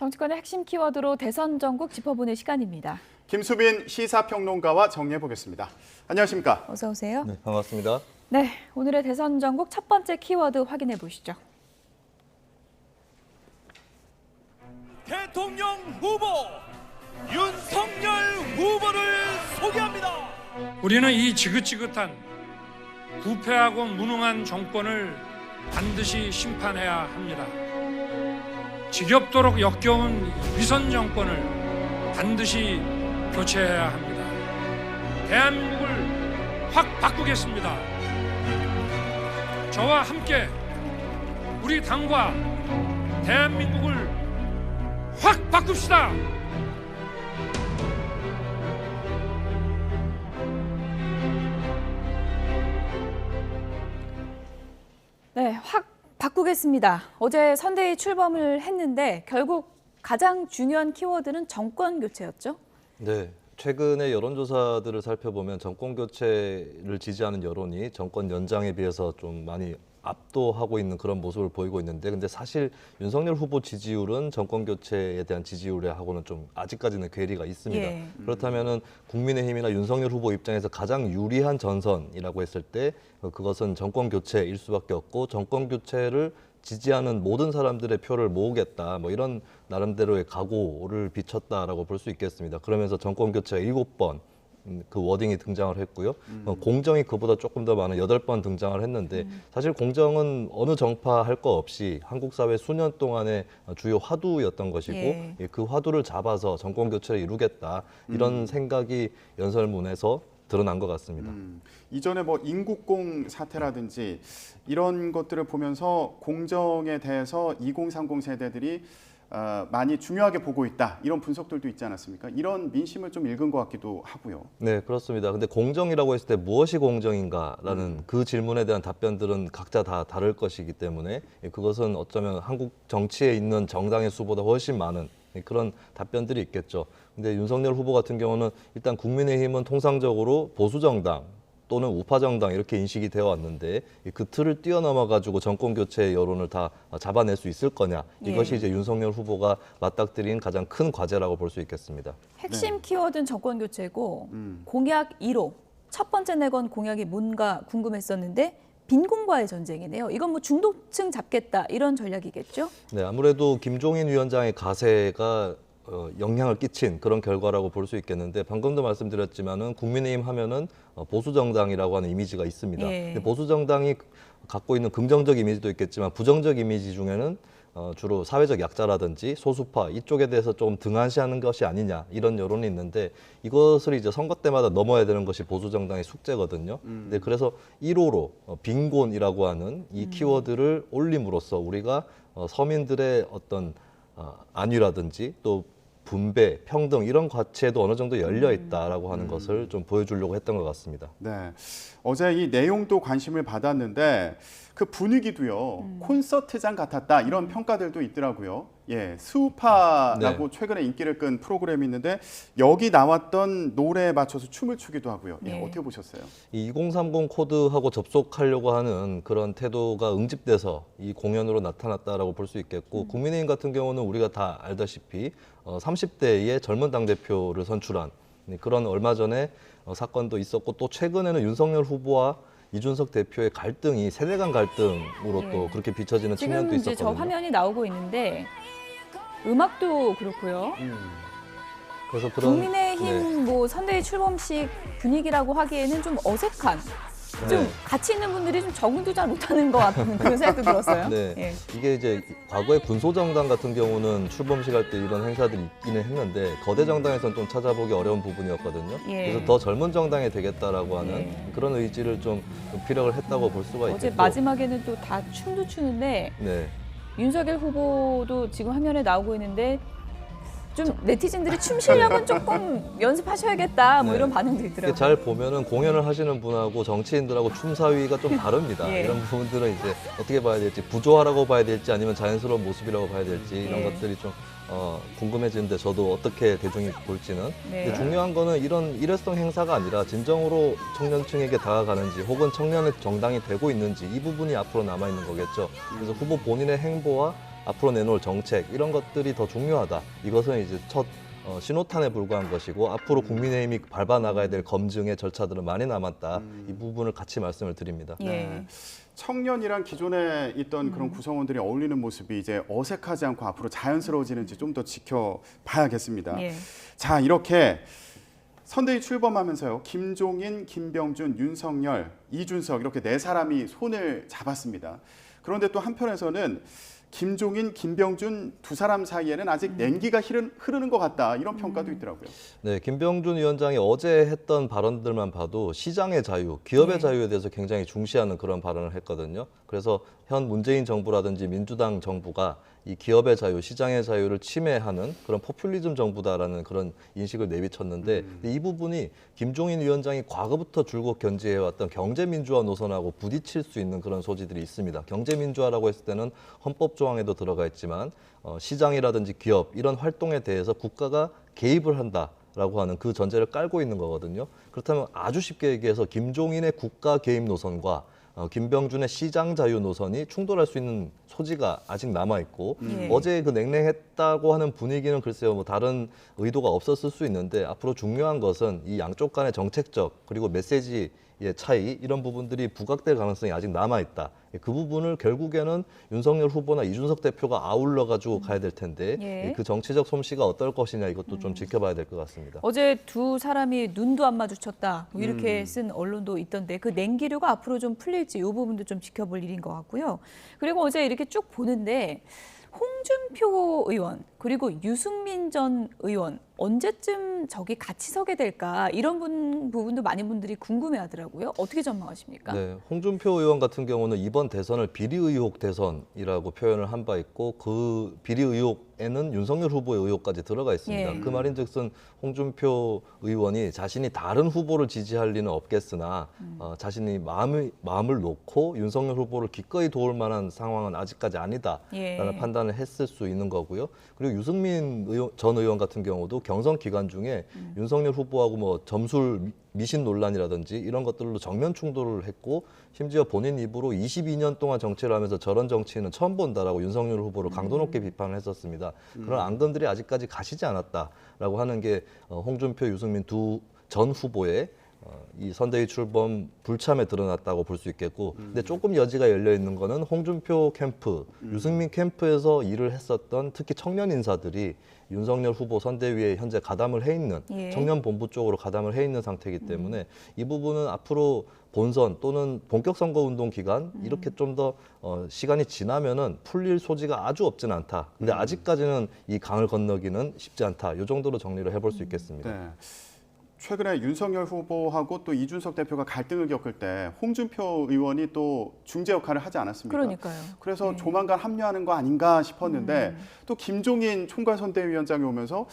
정치권의 핵심 키워드로 대선 전국 짚어보는 시간입니다. 김수빈 시사평론가와 정리해보겠습니다. 안녕하십니까? 어서 오세요. 네, 반갑습니다. 네, 오늘의 대선 전국 첫 번째 키워드 확인해 보시죠. 대통령 후보 윤석열 후보를 소개합니다. 우리는 이 지긋지긋한 부패하고 무능한 정권을 반드시 심판해야 합니다. 지겹도록 역겨운 위선 정권을 반드시 교체해야 합니다. 대한민국을 확 바꾸겠습니다. 저와 함께 우리 당과 대한민국을 확 바꿉시다. 네, 확 바꾸겠습니다. 어제 선대위 출범을 했는데 결국 가장 중요한 키워드는 정권 교체였죠? 네, 최근의 여론조사들을 살펴보면 정권 교체를 지지하는 여론이 정권 연장에 비해서 좀 많이 압도하고 있는 그런 모습을 보이고 있는데, 근데 사실 윤석열 후보 지지율은 정권 교체에 대한 지지율하고는 좀 아직까지는 괴리가 있습니다. 예. 그렇다면은 국민의힘이나 윤석열 후보 입장에서 가장 유리한 전선이라고 했을 때 그것은 정권 교체일 수밖에 없고, 정권 교체를 지지하는 모든 사람들의 표를 모으겠다, 뭐 이런 나름대로의 각오를 비쳤다라고 볼 수 있겠습니다. 그러면서 정권 교체가 7번 그 워딩이 등장을 했고요. 공정이 그보다 조금 더 많은 8번 등장을 했는데, 사실 공정은 어느 정파 할 거 없이 한국 사회 수년 동안의 주요 화두였던 것이고, 예. 그 화두를 잡아서 정권 교체를 이루겠다, 이런 생각이 연설문에서 드러난 것 같습니다. 이전에 뭐 인국공 사태라든지 이런 것들을 보면서 공정에 대해서 2030 세대들이 많이 중요하게 보고 있다, 이런 분석들도 있지 않았습니까? 이런 민심을 좀 읽은 것 같기도 하고요. 네, 그렇습니다. 근데 공정이라고 했을 때 무엇이 공정인가라는 그 질문에 대한 답변들은 각자 다 다를 것이기 때문에, 그것은 어쩌면 한국 정치에 있는 정당의 수보다 훨씬 많은 그런 답변들이 있겠죠. 근데 윤석열 후보 같은 경우는 일단 국민의힘은 통상적으로 보수정당 또는 우파정당 이렇게 인식이 되어 왔는데, 그 틀을 뛰어넘어 가지고 정권 교체 여론을 다 잡아낼 수 있을 거냐, 이것이 예. 이제 윤석열 후보가 맞닥뜨린 가장 큰 과제라고 볼 수 있겠습니다. 핵심 키워드는 정권 교체고 공약 1호, 첫 번째 내건 공약이 뭔가 궁금했었는데 빈곤과의 전쟁이네요. 이건 뭐 중도층 잡겠다, 이런 전략이겠죠? 네, 아무래도 김종인 위원장의 가세가 영향을 끼친 그런 결과라고 볼 수 있겠는데, 방금도 말씀드렸지만은 국민의힘 하면은 보수 정당이라고 하는 이미지가 있습니다. 예. 근데 보수 정당이 갖고 있는 긍정적 이미지도 있겠지만 부정적 이미지 중에는 주로 사회적 약자라든지 소수파 이쪽에 대해서 조금 등한시하는 것이 아니냐, 이런 여론이 있는데, 이것을 이제 선거 때마다 넘어야 되는 것이 보수 정당의 숙제거든요. 네, 그래서 1호로 빈곤이라고 하는 이 키워드를 올림으로써 우리가 서민들의 어떤 안위라든지 또 분배, 평등 이런 가치에도 어느 정도 열려 있다라고 하는 것을 좀 보여주려고 했던 것 같습니다. 네, 어제 이 내용도 관심을 받았는데 그 분위기도요, 콘서트장 같았다, 이런 평가들도 있더라고요. 예, 수우파라고 네. 최근에 인기를 끈 프로그램이 있는데 여기 나왔던 노래에 맞춰서 춤을 추기도 하고요. 예, 네. 어떻게 보셨어요? 이 2030 코드하고 접속하려고 하는 그런 태도가 응집돼서 이 공연으로 나타났다라고 볼 수 있겠고, 국민의힘 같은 경우는 우리가 다 알다시피 30대의 젊은 당대표를 선출한 그런 얼마 전에 사건도 있었고, 또 최근에는 윤석열 후보와 이준석 대표의 갈등이 세대 간 갈등으로 예. 또 그렇게 비춰지는 측면도 지금 이제 저 있었거든요. 화면이 나오고 있는데 음악도 그렇고요. 그래서 그런 국민의힘 뭐 선대위 출범식 분위기라고 하기에는 좀 어색한, 좀 네. 같이 있는 분들이 좀 적응도 잘 못하는 것 같은 그런 생각도 들었어요. 네. 예. 이게 이제 과거에 군소정당 같은 경우는 출범식 할 때 이런 행사들이 있기는 했는데, 거대 정당에서는 좀 찾아보기 어려운 부분이었거든요. 예. 그래서 더 젊은 정당이 되겠다라고 하는 예. 그런 의지를 좀 피력을 했다고 볼 수가 있겠고. 어제 마지막에는 또 다 춤도 추는데 네. 윤석열 후보도 지금 화면에 나오고 있는데 좀 네티즌들이 춤 실력은 조금 연습하셔야겠다, 뭐 네. 이런 반응도 이게 있더라고요. 잘 보면은 공연을 하시는 분하고 정치인들하고 춤 사위가 좀 다릅니다. 예. 이런 부분들은 이제 어떻게 봐야 될지, 부조화라고 봐야 될지 아니면 자연스러운 모습이라고 봐야 될지, 이런 예. 것들이 좀 궁금해지는데, 저도 어떻게 대중이 볼지는. 네. 근데 중요한 거는 이런 일회성 행사가 아니라 진정으로 청년층에게 다가가는지, 혹은 청년의 정당이 되고 있는지, 이 부분이 앞으로 남아 있는 거겠죠. 그래서 후보 본인의 행보와 앞으로 내놓을 정책 이런 것들이 더 중요하다. 이것은 이제 첫 신호탄에 불과한 것이고 앞으로 국민의힘이 밟아 나가야 될 검증의 절차들은 많이 남았다. 이 부분을 같이 말씀을 드립니다. 예. 청년이랑 기존에 있던 그런 구성원들이 어울리는 모습이 이제 어색하지 않고 앞으로 자연스러워지는지 좀 더 지켜봐야겠습니다. 예. 자, 이렇게 선대위 출범하면서요. 김종인, 김병준, 윤석열, 이준석 이렇게 네 사람이 손을 잡았습니다. 그런데 또 한편에서는 김종인, 김병준 두 사람 사이에는 아직 냉기가 흐르는 것 같다. 이런 평가도 있더라고요. 네, 김병준 위원장이 어제 했던 발언들만 봐도 시장의 자유, 기업의 네. 자유에 대해서 굉장히 중시하는 그런 발언을 했거든요. 그래서 현 문재인 정부라든지 민주당 정부가 이 기업의 자유, 시장의 자유를 침해하는 그런 포퓰리즘 정부다라는 그런 인식을 내비쳤는데 이 부분이 김종인 위원장이 과거부터 줄곧 견지해왔던 경제민주화 노선하고 부딪힐 수 있는 그런 소지들이 있습니다. 경제민주화라고 했을 때는 헌법 조항에도 들어가 있지만 시장이라든지 기업 이런 활동에 대해서 국가가 개입을 한다라고 하는 그 전제를 깔고 있는 거거든요. 그렇다면 아주 쉽게 얘기해서 김종인의 국가 개입 노선과 김병준의 시장 자유 노선이 충돌할 수 있는 소지가 아직 남아 있고 예. 어제 그 냉랭했다고 하는 분위기는 글쎄요 뭐 다른 의도가 없었을 수 있는데 앞으로 중요한 것은 이 양쪽 간의 정책적 그리고 메시지의 차이 이런 부분들이 부각될 가능성이 아직 남아 있다. 그 부분을 결국에는 윤석열 후보나 이준석 대표가 아울러 가지고 가야 될 텐데 예. 그 정치적 솜씨가 어떨 것이냐 이것도 좀 지켜봐야 될 것 같습니다. 어제 두 사람이 눈도 안 마주쳤다 뭐 이렇게 쓴 언론도 있던데 그 냉기류가 앞으로 좀 풀릴지 이 부분도 좀 지켜볼 일인 것 같고요. 그리고 어제 이렇게 쭉 보는데 홍준표 의원 그리고 유승민 전 의원 언제쯤 저기 같이 서게 될까 이런 부분도 많은 분들이 궁금해하더라고요. 어떻게 전망하십니까? 네, 홍준표 의원 같은 경우는 이번 대선을 비리 의혹 대선이라고 표현을 한 바 있고 그 비리 의혹에는 윤석열 후보의 의혹까지 들어가 있습니다. 예. 그 말인즉슨 홍준표 의원이 자신이 다른 후보를 지지할 리는 없겠으나 자신이 마음을 놓고 윤석열 후보를 기꺼이 도울 만한 상황은 아직까지 아니다라는 예. 판단을 했을 수 있는 거고요. 그리고 유승민 전 의원 같은 경우도 경선 기간 중에 윤석열 후보하고 뭐 점술 미신 논란이라든지 이런 것들로 정면 충돌을 했고 심지어 본인 입으로 22년 동안 정치를 하면서 저런 정치인은 처음 본다라고 윤석열 후보를 강도 높게 비판을 했었습니다. 그런 앙금들이 아직까지 가시지 않았다라고 하는 게 홍준표, 유승민 두 전 후보의 이 선대위 출범 불참에 드러났다고 볼 수 있겠고 근데 조금 여지가 열려 있는 거는 홍준표 캠프, 유승민 캠프에서 일을 했었던 특히 청년 인사들이 윤석열 후보 선대위에 현재 가담을 해 있는 예. 청년 본부 쪽으로 가담을 해 있는 상태이기 때문에 이 부분은 앞으로 본선 또는 본격 선거 운동 기간 이렇게 좀 더 시간이 지나면은 풀릴 소지가 아주 없진 않다. 근데 아직까지는 이 강을 건너기는 쉽지 않다. 이 정도로 정리를 해볼 수 있겠습니다. 네. 최근에 윤석열 후보하고 또 이준석 대표가 갈등을 겪을 때 홍준표 의원이 또 중재 역할을 하지 않았습니까? 그러니까요. 그래서 예. 조만간 합류하는 거 아닌가 싶었는데 또 김종인 총괄선대위원장이 오면서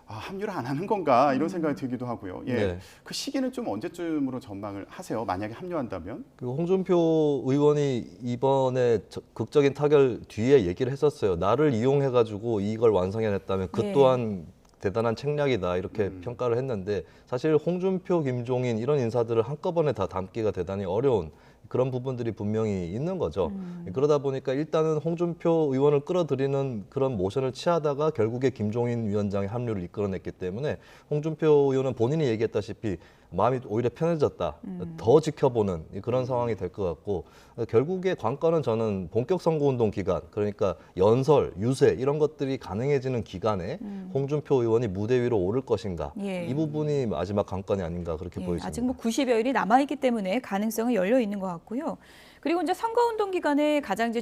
합류를 안 하는 건가 이런 생각이 들기도 하고요. 예. 네. 그 시기는 좀 언제쯤으로 전망을 하세요? 만약에 합류한다면? 그 홍준표 의원이 이번에 극적인 타결 뒤에 얘기를 했었어요. 나를 이용해가지고 이걸 완성해냈다면 그 네. 또한 대단한 책략이다 이렇게 평가를 했는데 사실 홍준표, 김종인 이런 인사들을 한꺼번에 다 담기가 대단히 어려운 그런 부분들이 분명히 있는 거죠. 그러다 보니까 일단은 홍준표 의원을 끌어들이는 그런 모션을 취하다가 결국에 김종인 위원장의 합류를 이끌어냈기 때문에 홍준표 의원은 본인이 얘기했다시피 마음이 오히려 편해졌다. 더 지켜보는 그런 상황이 될 것 같고 결국에 관건은 저는 본격 선거운동 기간 그러니까 연설, 유세 이런 것들이 가능해지는 기간에 홍준표 의원이 무대 위로 오를 것인가 예. 이 부분이 마지막 관건이 아닌가 그렇게 예, 보여집니다. 아직 뭐 90여일이 남아있기 때문에 가능성은 열려 있는 것 같고요. 그리고 이제 선거운동 기간에 가장 이제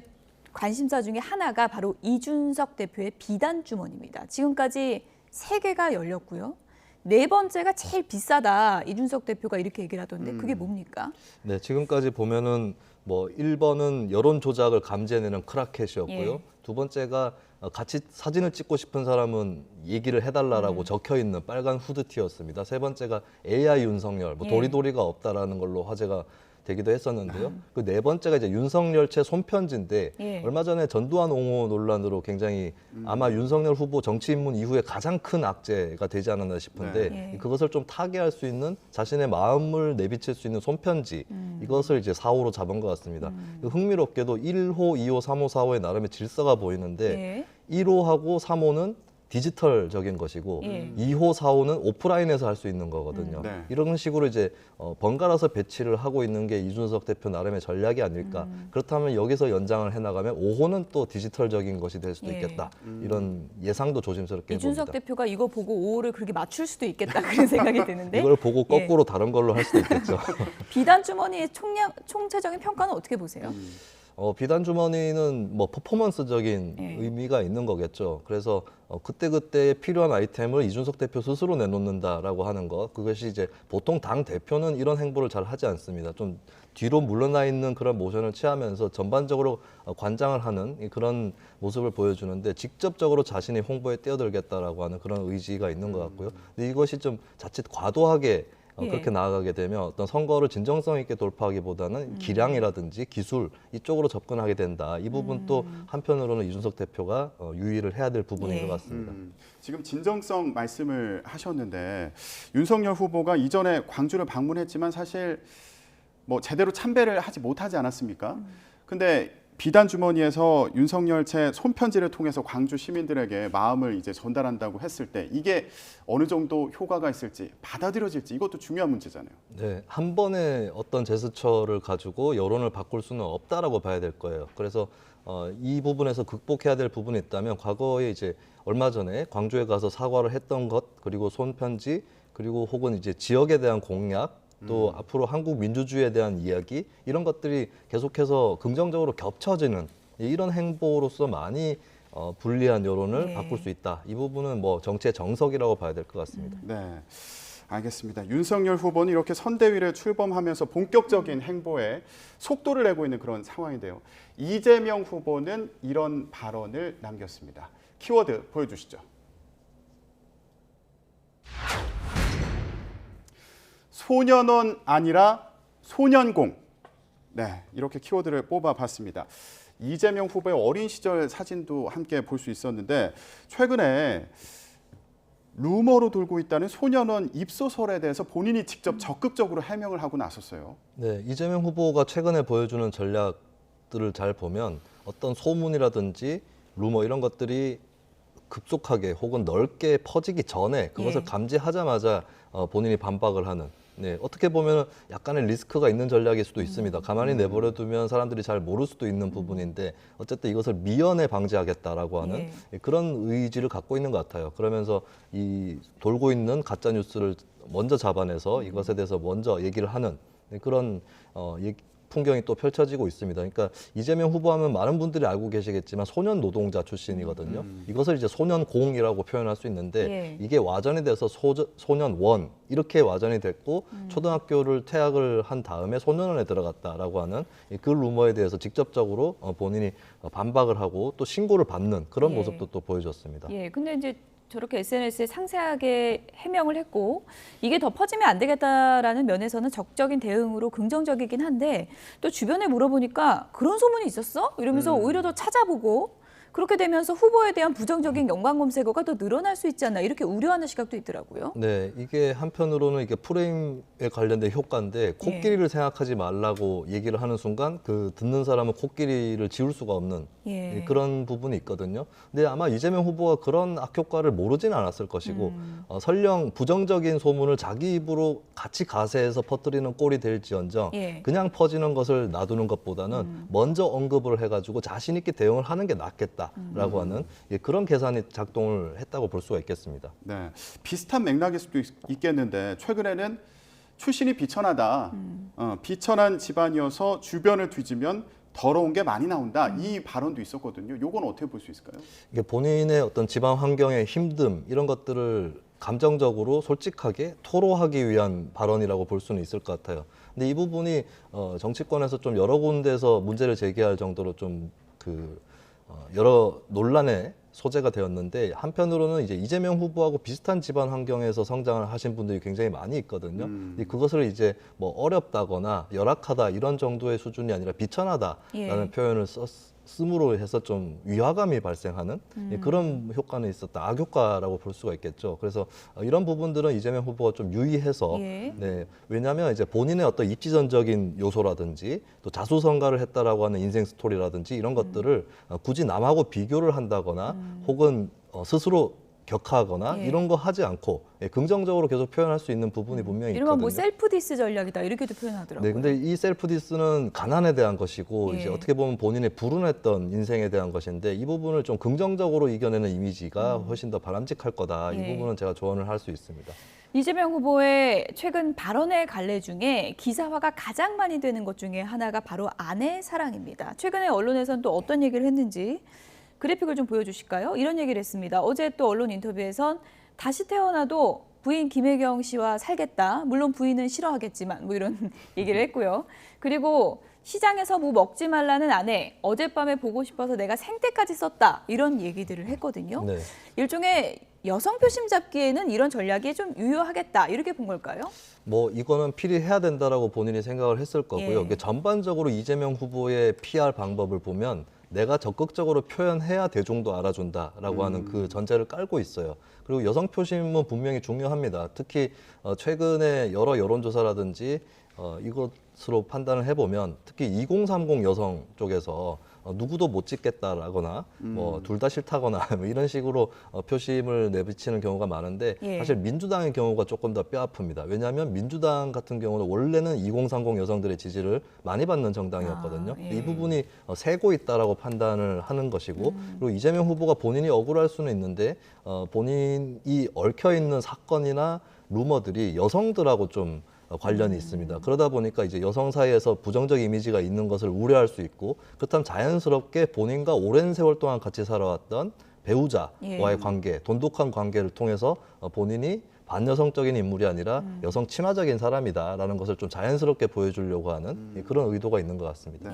관심사 중에 하나가 바로 이준석 대표의 비단 주머니입니다. 지금까지 3개가 열렸고요. 4번째가 제일 비싸다. 이준석 대표가 이렇게 얘기를 하던데 그게 뭡니까? 네, 지금까지 보면은 뭐 1번은 여론 조작을 감지해내는 크라켓이었고요. 예. 두 번째가 같이 사진을 찍고 싶은 사람은 얘기를 해달라라고 적혀 있는 빨간 후드티였습니다. 세 번째가 AI 윤석열, 뭐 예. 도리도리가 없다라는 걸로 화제가 되기도 했었는데요. 그 네 번째가 이제 윤석열체 손편지인데 예. 얼마 전에 전두환 옹호 논란으로 굉장히 아마 윤석열 후보 정치 입문 이후에 가장 큰 악재가 되지 않았나 싶은데 네. 예. 그것을 좀 타개할 수 있는 자신의 마음을 내비칠 수 있는 손편지 이것을 이제 4호로 잡은 것 같습니다. 흥미롭게도 1호, 2호, 3호, 4호의 나름의 질서가 보이는데 예. 1호하고 3호는 디지털적인 것이고 예. 2호, 4호는 오프라인에서 할 수 있는 거거든요. 네. 이런 식으로 이제 번갈아서 배치를 하고 있는 게 이준석 대표 나름의 전략이 아닐까. 그렇다면 여기서 연장을 해나가면 5호는 또 디지털적인 것이 될 수도 예. 있겠다. 이런 예상도 조심스럽게 이준석 해봅니다. 대표가 이거 보고 5호를 그렇게 맞출 수도 있겠다 그런 생각이 드는데 이걸 보고 예. 거꾸로 다른 걸로 할 수도 있겠죠. 비단 주머니의 총체적인 평가는 어떻게 보세요? 비단 주머니는 뭐 퍼포먼스적인 예. 의미가 있는 거겠죠. 그래서 그때그때 필요한 아이템을 이준석 대표 스스로 내놓는다라고 하는 것. 그것이 이제 보통 당 대표는 이런 행보를 잘 하지 않습니다. 좀 뒤로 물러나 있는 그런 모션을 취하면서 전반적으로 관장을 하는 그런 모습을 보여주는데 직접적으로 자신이 홍보에 뛰어들겠다라고 하는 그런 의지가 있는 것 같고요. 근데 이것이 좀 자칫 과도하게 예. 그렇게 나아가게 되면 어떤 선거를 진정성 있게 돌파하기보다는 기량이라든지 기술 이쪽으로 접근하게 된다. 이 부분 또 한편으로는 이준석 대표가 유의를 해야 될 부분인 예. 것 같습니다. 지금 진정성 말씀을 하셨는데 윤석열 후보가 이전에 광주를 방문했지만 사실 뭐 제대로 참배를 하지 못하지 않았습니까? 근데 비단 주머니에서 윤석열체 손편지를 통해서 광주 시민들에게 마음을 이제 전달한다고 했을 때 이게 어느 정도 효과가 있을지 받아들여질지 이것도 중요한 문제잖아요. 네, 한 번의 어떤 제스처를 가지고 여론을 바꿀 수는 없다라고 봐야 될 거예요. 그래서 이 부분에서 극복해야 될 부분이 있다면 과거에 이제 얼마 전에 광주에 가서 사과를 했던 것 그리고 손편지 그리고 혹은 이제 지역에 대한 공약 또 앞으로 한국 민주주의에 대한 이야기 이런 것들이 계속해서 긍정적으로 겹쳐지는 이런 행보로서 많이 불리한 여론을 예. 바꿀 수 있다. 이 부분은 뭐 정치의 정석이라고 봐야 될 것 같습니다. 네, 알겠습니다. 윤석열 후보는 이렇게 선대위를 출범하면서 본격적인 행보에 속도를 내고 있는 그런 상황인데요. 이재명 후보는 이런 발언을 남겼습니다. 키워드 보여주시죠. 소년원 아니라 소년공. 네, 이렇게 키워드를 뽑아봤습니다. 이재명 후보의 어린 시절 사진도 함께 볼 수 있었는데 최근에 루머로 돌고 있다는 소년원 입소설에 대해서 본인이 직접 적극적으로 해명을 하고 나섰어요. 네, 이재명 후보가 최근에 보여주는 전략들을 잘 보면 어떤 소문이라든지 루머 이런 것들이 급속하게 혹은 넓게 퍼지기 전에 그것을 예. 감지하자마자 본인이 반박을 하는 네, 어떻게 보면 약간의 리스크가 있는 전략일 수도 있습니다. 가만히 내버려 두면 사람들이 잘 모를 수도 있는 부분인데 어쨌든 이것을 미연에 방지하겠다라고 하는 그런 의지를 갖고 있는 것 같아요. 그러면서 이 돌고 있는 가짜 뉴스를 먼저 잡아내서 이것에 대해서 먼저 얘기를 하는 그런 풍경이 또 펼쳐지고 있습니다. 그러니까 이재명 후보하면 많은 분들이 알고 계시겠지만 소년 노동자 출신이거든요. 이것을 이제 소년공이라고 표현할 수 있는데 예. 이게 와전이 돼서 소년원 이렇게 와전이 됐고 초등학교를 퇴학을 한 다음에 소년원에 들어갔다라고 하는 그 루머에 대해서 직접적으로 본인이 반박을 하고 또 신고를 받는 그런 예. 모습도 또 보여줬습니다. 예, 근데 이제 저렇게 SNS에 상세하게 해명을 했고 이게 더 퍼지면 안 되겠다라는 면에서는 적극적인 대응으로 긍정적이긴 한데 또 주변에 물어보니까 그런 소문이 있었어? 이러면서 오히려 더 찾아보고 그렇게 되면서 후보에 대한 부정적인 연관 검색어가 더 늘어날 수 있지 않나 이렇게 우려하는 시각도 있더라고요. 네, 이게 한편으로는 이게 프레임에 관련된 효과인데 코끼리를 생각하지 말라고 얘기를 하는 순간 그 듣는 사람은 코끼리를 지울 수가 없는 예. 그런 부분이 있거든요. 근데 아마 이재명 후보가 그런 악효과를 모르지는 않았을 것이고 설령 부정적인 소문을 자기 입으로 같이 가세해서 퍼뜨리는 꼴이 될지언정 예. 그냥 퍼지는 것을 놔두는 것보다는 먼저 언급을 해가지고 자신 있게 대응을 하는 게 낫겠다라고 하는 그런 계산이 작동을 했다고 볼 수가 있겠습니다. 네, 비슷한 맥락일 수도 있겠는데 최근에는 출신이 비천하다. 비천한 집안이어서 주변을 뒤지면 더러운 게 많이 나온다. 이 발언도 있었거든요. 요건 어떻게 볼 수 있을까요? 이게 본인의 어떤 집안 환경의 힘듦 이런 것들을 감정적으로 솔직하게 토로하기 위한 발언이라고 볼 수는 있을 것 같아요. 근데 이 부분이 정치권에서 좀 여러 군데에서 문제를 제기할 정도로 좀 여러 논란의 소재가 되었는데 한편으로는 이제 이재명 후보하고 비슷한 집안 환경에서 성장을 하신 분들이 굉장히 많이 있거든요. 그것을 이제 뭐 어렵다거나 열악하다 이런 정도의 수준이 아니라 비천하다라는 표현을 씀으로 해서 좀 위화감이 발생하는 그런 효과는 있었다. 악효과라고 볼 수가 있겠죠. 그래서 이런 부분들은 이재명 후보가 좀 유의해서 네, 왜냐하면 이제 본인의 어떤 입지전적인 요소라든지 또 자수성가를 했다라고 하는 인생 스토리라든지 이런 것들을 굳이 남하고 비교를 한다거나 혹은 스스로 격하거나 이런 거 하지 않고 긍정적으로 계속 표현할 수 있는 부분이 분명히 있거든요. 이러면 뭐 셀프 디스 전략이다 이렇게도 표현하더라고요. 네, 근데 이 셀프 디스는 가난에 대한 것이고 이제 어떻게 보면 본인의 불운했던 인생에 대한 것인데 이 부분을 좀 긍정적으로 이겨내는 이미지가 훨씬 더 바람직할 거다. 이 부분은 제가 조언을 할 수 있습니다. 이재명 후보의 최근 발언의 갈래 중에 기사화가 가장 많이 되는 것 중에 하나가 바로 아내 사랑입니다. 최근에 언론에서는 또 어떤 얘기를 했는지 그래픽을 좀 보여주실까요? 이런 얘기를 했습니다. 어제 또 언론 인터뷰에선 다시 태어나도 부인 김혜경 씨와 살겠다. 물론 부인은 싫어하겠지만 뭐 이런 얘기를 했고요. 그리고 시장에서 뭐 먹지 말라는 아내, 어젯밤에 보고 싶어서 내가 생떼까지 썼다. 이런 얘기들을 했거든요. 네. 일종의 여성 표심 잡기에는 이런 전략이 좀 유효하겠다. 이렇게 본 걸까요? 뭐 이거는 필히 해야 된다라고 본인이 생각을 했을 거고요. 이게 전반적으로 이재명 후보의 PR 방법을 보면 내가 적극적으로 표현해야 대중도 알아준다라고 하는 그 전제를 깔고 있어요. 그리고 여성 표심은 분명히 중요합니다. 특히 최근에 여러 여론조사라든지 이것으로 판단을 해보면 특히 2030 여성 쪽에서 누구도 못 찍겠다라거나 뭐 둘 다 싫다거나 뭐 이런 식으로 표심을 내비치는 경우가 많은데 사실 민주당의 경우가 조금 더 뼈아픕니다. 왜냐하면 민주당 같은 경우는 원래는 2030 여성들의 지지를 많이 받는 정당이었거든요. 이 부분이 새고 있다라고 판단을 하는 것이고 그리고 이재명 후보가 본인이 억울할 수는 있는데 본인이 얽혀 있는 사건이나 루머들이 여성들하고 좀 관련이 있습니다. 그러다 보니까 이제 여성 사이에서 부정적 이미지가 있는 것을 우려할 수 있고 그렇다면 자연스럽게 본인과 오랜 세월 동안 같이 살아왔던 배우자와의 관계, 돈독한 관계를 통해서 본인이 반여성적인 인물이 아니라 여성 친화적인 사람이다라는 것을 좀 자연스럽게 보여주려고 하는 그런 의도가 있는 것 같습니다.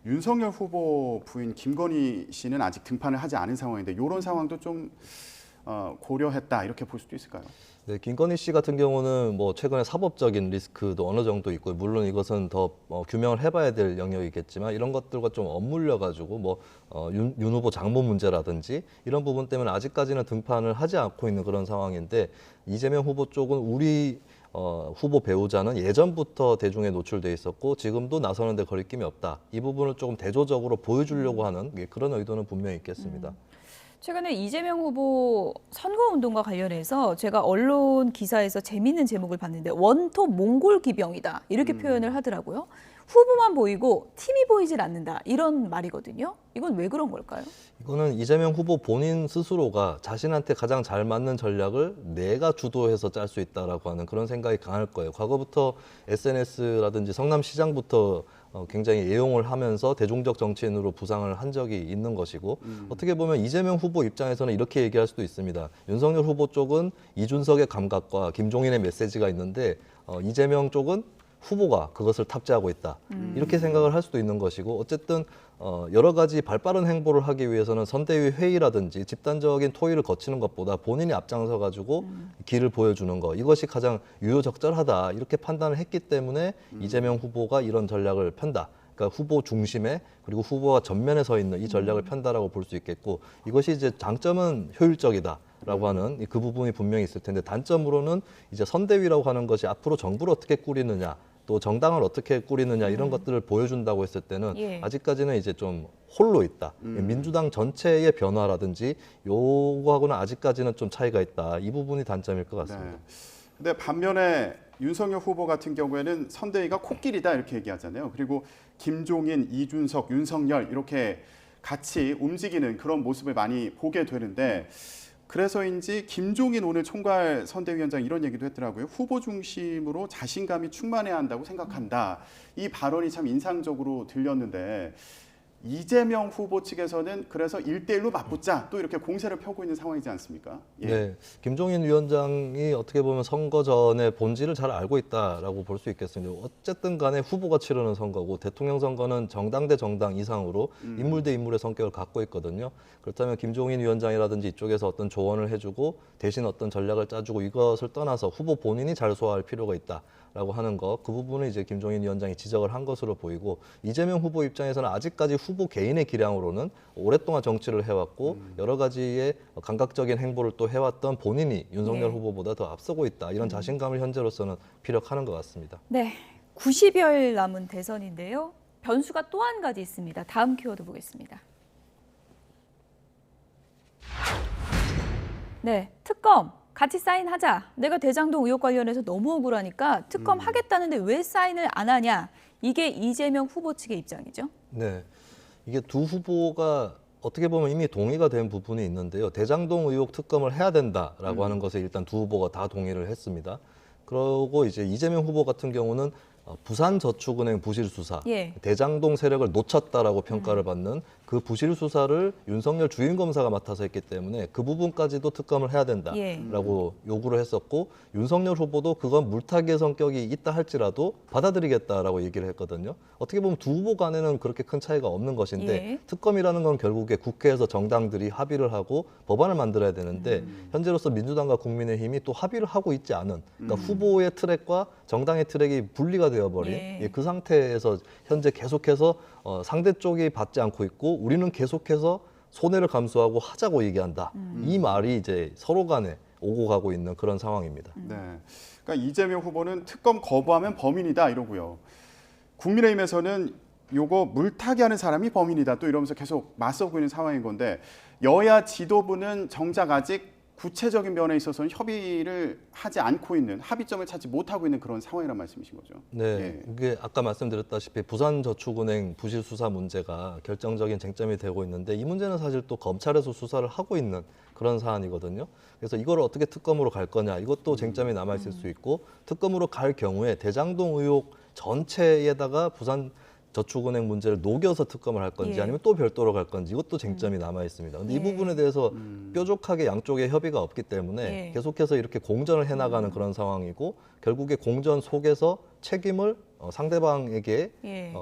윤석열 후보 부인 김건희 씨는 아직 등판을 하지 않은 상황인데 이런 상황도 좀 고려했다 이렇게 볼 수도 있을까요? 네, 김건희 씨 같은 경우는 뭐 최근에 사법적인 리스크도 어느 정도 있고 물론 이것은 더 규명을 해봐야 될 영역이겠지만 이런 것들과 좀 엇물려 가지고 뭐 윤 후보 장모 문제라든지 이런 부분 때문에 아직까지는 등판을 하지 않고 있는 그런 상황인데 이재명 후보 쪽은 우리 후보 배우자는 예전부터 대중에 노출돼 있었고 지금도 나서는데 거리낌이 없다. 이 부분을 조금 대조적으로 보여주려고 하는 그런 의도는 분명히 있겠습니다. 최근에 이재명 후보 선거운동과 관련해서 제가 언론 기사에서 재미있는 제목을 봤는데 원톱 몽골 기병이다 이렇게 표현을 하더라고요. 후보만 보이고 팀이 보이질 않는다 이런 말이거든요. 이건 왜 그런 걸까요? 이거는 이재명 후보 본인 스스로가 자신한테 가장 잘 맞는 전략을 내가 주도해서 짤 수 있다라고 하는 그런 생각이 강할 거예요. 과거부터 SNS라든지 성남시장부터 굉장히 애용을 하면서 대중적 정치인으로 부상을 한 적이 있는 것이고 어떻게 보면 이재명 후보 입장에서는 이렇게 얘기할 수도 있습니다. 윤석열 후보 쪽은 이준석의 감각과 김종인의 메시지가 있는데 이재명 쪽은 후보가 그것을 탑재하고 있다. 이렇게 생각을 할 수도 있는 것이고 어쨌든 여러 가지 발빠른 행보를 하기 위해서는 선대위 회의라든지 집단적인 토의를 거치는 것보다 본인이 앞장서 가지고 길을 보여주는 거 이것이 가장 유효적절하다 이렇게 판단을 했기 때문에 이재명 후보가 이런 전략을 편다. 그러니까 후보 중심에 그리고 후보가 전면에 서 있는 이 전략을 편다라고 볼 수 있겠고 이것이 이제 장점은 효율적이다라고 하는 그 부분이 분명히 있을 텐데 단점으로는 이제 선대위라고 하는 것이 앞으로 정부를 어떻게 꾸리느냐 또 정당을 어떻게 꾸리느냐 이런 것들을 보여준다고 했을 때는 아직까지는 이제 좀 홀로 있다. 민주당 전체의 변화라든지 요거하고는 아직까지는 좀 차이가 있다. 이 부분이 단점일 것 같습니다. 네. 근데 반면에 윤석열 후보 같은 경우에는 선대위가 코끼리다 이렇게 얘기하잖아요. 그리고 김종인, 이준석, 윤석열 이렇게 같이 움직이는 그런 모습을 많이 보게 되는데 그래서인지 김종인 오늘 총괄 선대위원장 이런 얘기도 했더라고요. 후보 중심으로 자신감이 충만해야 한다고 생각한다. 이 발언이 참 인상적으로 들렸는데 이재명 후보 측에서는 그래서 1대1로 맞붙자 또 이렇게 공세를 펴고 있는 상황이지 않습니까? 예. 네, 김종인 위원장이 어떻게 보면 선거 전의 본질을 잘 알고 있다라고 볼 수 있겠습니다. 어쨌든 간에 후보가 치르는 선거고 대통령 선거는 정당 대 정당 이상으로 인물 대 인물의 성격을 갖고 있거든요. 그렇다면 김종인 위원장이라든지 이쪽에서 어떤 조언을 해주고 대신 어떤 전략을 짜주고 이것을 떠나서 후보 본인이 잘 소화할 필요가 있다라고 하는 것, 그 부분은 이제 김종인 위원장이 지적을 한 것으로 보이고 이재명 후보 입장에서는 아직까지 후보 개인의 기량으로는 오랫동안 정치를 해왔고 여러 가지의 감각적인 행보를 또 해왔던 본인이 윤석열 네. 후보보다 더 앞서고 있다. 이런 자신감을 현재로서는 피력하는 것 같습니다. 네, 90여일 남은 대선인데요. 변수가 또 한 가지 있습니다. 다음 키워드 보겠습니다. 네, 특검 같이 사인하자. 내가 대장동 의혹 관련해서 너무 억울하니까 특검 하겠다는데 왜 사인을 안 하냐. 이게 이재명 후보 측의 입장이죠. 네, 이게 두 후보가 어떻게 보면 이미 동의가 된 부분이 있는데요. 대장동 의혹 특검을 해야 된다라고 하는 것에 일단 두 후보가 다 동의를 했습니다. 그리고 이제 이재명 후보 같은 경우는 부산저축은행 부실 수사, 예. 대장동 세력을 놓쳤다라고 평가를 받는 그 부실 수사를 윤석열 주임 검사가 맡아서 했기 때문에 그 부분까지도 특검을 해야 된다라고 요구를 했었고 윤석열 후보도 그건 물타기의 성격이 있다 할지라도 받아들이겠다라고 얘기를 했거든요. 어떻게 보면 두 후보 간에는 그렇게 큰 차이가 없는 것인데 예. 특검이라는 건 결국에 국회에서 정당들이 합의를 하고 법안을 만들어야 되는데 현재로서 민주당과 국민의힘이 또 합의를 하고 있지 않은 그러니까 후보의 트랙과 정당의 트랙이 분리가 되어버린 예. 그 상태에서 현재 계속해서 상대 쪽이 받지 않고 있고 우리는 계속해서 손해를 감수하고 하자고 얘기한다. 이 말이 이제 서로 간에 오고 가고 있는 그런 상황입니다. 네. 그러니까 이재명 후보는 특검 거부하면 범인이다 이러고요. 국민의힘에서는 요거 물타기 하는 사람이 범인이다 또 이러면서 계속 맞서고 있는 상황인 건데 여야 지도부는 정작 아직 구체적인 면에 있어서는 협의를 하지 않고 있는 합의점을 찾지 못하고 있는 그런 상황이란 말씀이신 거죠. 네, 예. 이게 아까 말씀드렸다시피 부산저축은행 부실 수사 문제가 결정적인 쟁점이 되고 있는데 이 문제는 사실 또 검찰에서 수사를 하고 있는 그런 사안이거든요. 그래서 이걸 어떻게 특검으로 갈 거냐 이것도 쟁점이 남아 있을 수 있고 특검으로 갈 경우에 대장동 의혹 전체에다가 부산저축은행 문제를 녹여서 특검을 할 건지 예. 아니면 또 별도로 갈 건지 이것도 쟁점이 남아 있습니다. 근데 이 부분에 대해서 뾰족하게 양쪽의 협의가 없기 때문에 예. 계속해서 이렇게 공전을 해나가는 그런 상황이고 결국에 공전 속에서 책임을 상대방에게 예.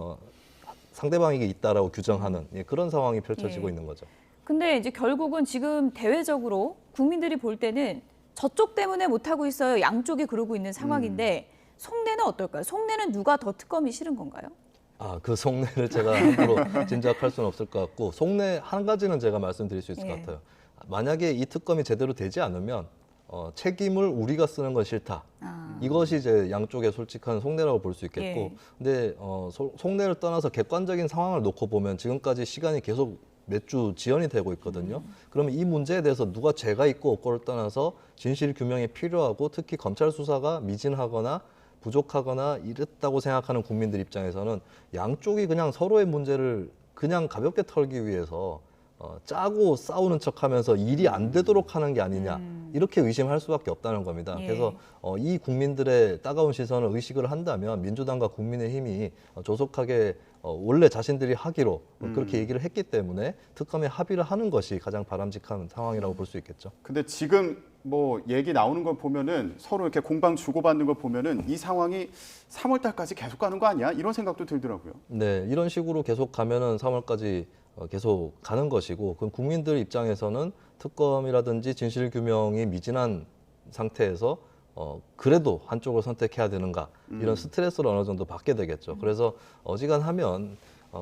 상대방에게 있다라고 규정하는 그런 상황이 펼쳐지고 예. 있는 거죠. 근데 이제 결국은 지금 대외적으로 국민들이 볼 때는 저쪽 때문에 못하고 있어요. 양쪽이 그러고 있는 상황인데 속내는 어떨까요? 속내는 누가 더 특검이 싫은 건가요? 그 속내를 제가 함부로 짐작할 수는 없을 것 같고 속내 한 가지는 제가 말씀드릴 수 있을 것 예. 같아요. 만약에 이 특검이 제대로 되지 않으면 책임을 우리가 쓰는 건 싫다. 이것이 이제 양쪽의 솔직한 속내라고 볼 수 있겠고 예. 근데 속내를 떠나서 객관적인 상황을 놓고 보면 지금까지 시간이 계속 몇 주 지연이 되고 있거든요. 그러면 이 문제에 대해서 누가 죄가 있고 없고를 떠나서 진실 규명이 필요하고 특히 검찰 수사가 미진하거나 부족하거나 이랬다고 생각하는 국민들 입장에서는 양쪽이 그냥 서로의 문제를 그냥 가볍게 털기 위해서 짜고 싸우는 척하면서 일이 안 되도록 하는 게 아니냐 이렇게 의심할 수밖에 없다는 겁니다. 예. 그래서 이 국민들의 따가운 시선을 의식을 한다면 민주당과 국민의힘이 조속하게 원래 자신들이 하기로 그렇게 얘기를 했기 때문에 특검에 합의를 하는 것이 가장 바람직한 상황이라고 볼 수 있겠죠. 근데 지금 뭐 얘기 나오는 걸 보면은 서로 이렇게 공방 주고받는 걸 보면은 이 상황이 3월 달까지 계속 가는 거 아니야? 이런 생각도 들더라고요. 네, 이런 식으로 계속 가면은 3월까지 계속 가는 것이고, 그럼 국민들 입장에서는 특검이라든지 진실 규명이 미진한 상태에서 그래도 한쪽을 선택해야 되는가 이런 스트레스를 어느 정도 받게 되겠죠. 그래서 어지간하면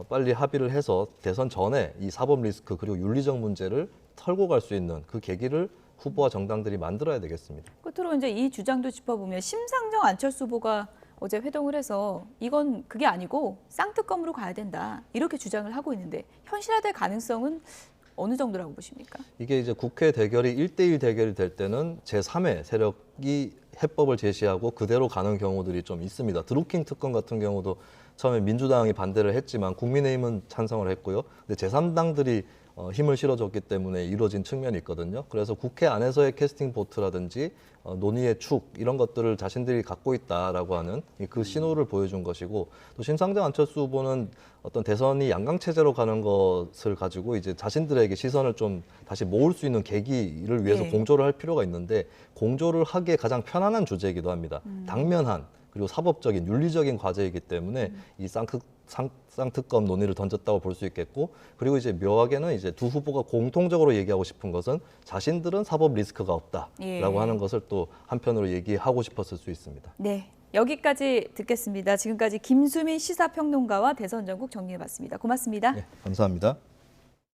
빨리 합의를 해서 대선 전에 이 사법 리스크 그리고 윤리적 문제를 털고 갈 수 있는 그 계기를 후보와 정당들이 만들어야 되겠습니다. 끝으로 이제 이 주장도 짚어보면 심상정 안철수 후보가 어제 회동을 해서 이건 그게 아니고 쌍특검으로 가야 된다 이렇게 주장을 하고 있는데 현실화될 가능성은 어느 정도라고 보십니까? 이게 이제 국회 대결이 1대1 대결이 될 때는 제3의 세력이 해법을 제시하고 그대로 가는 경우들이 좀 있습니다. 드루킹 특검 같은 경우도 처음에 민주당이 반대를 했지만 국민의힘은 찬성을 했고요. 근데 제3당들이 힘을 실어줬기 때문에 이루어진 측면이 있거든요. 그래서 국회 안에서의 캐스팅 보트라든지 논의의 축 이런 것들을 자신들이 갖고 있다라고 하는 그 신호를 보여준 것이고 또 심상정 안철수 후보는 어떤 대선이 양강 체제로 가는 것을 가지고 이제 자신들에게 시선을 좀 다시 모을 수 있는 계기를 위해서 예. 공조를 할 필요가 있는데 공조를 하기에 가장 편안한 주제이기도 합니다. 당면한 그리고 사법적인 윤리적인 과제이기 때문에 이 쌍특검 논의를 던졌다고 볼 수 있겠고 그리고 이제 묘하게는 이제 두 후보가 공통적으로 얘기하고 싶은 것은 자신들은 사법 리스크가 없다라고 예. 하는 것을 또 한편으로 얘기하고 싶었을 수 있습니다. 네, 여기까지 듣겠습니다. 지금까지 김수민 시사평론가와 대선 전국 정리해봤습니다. 고맙습니다. 네, 감사합니다.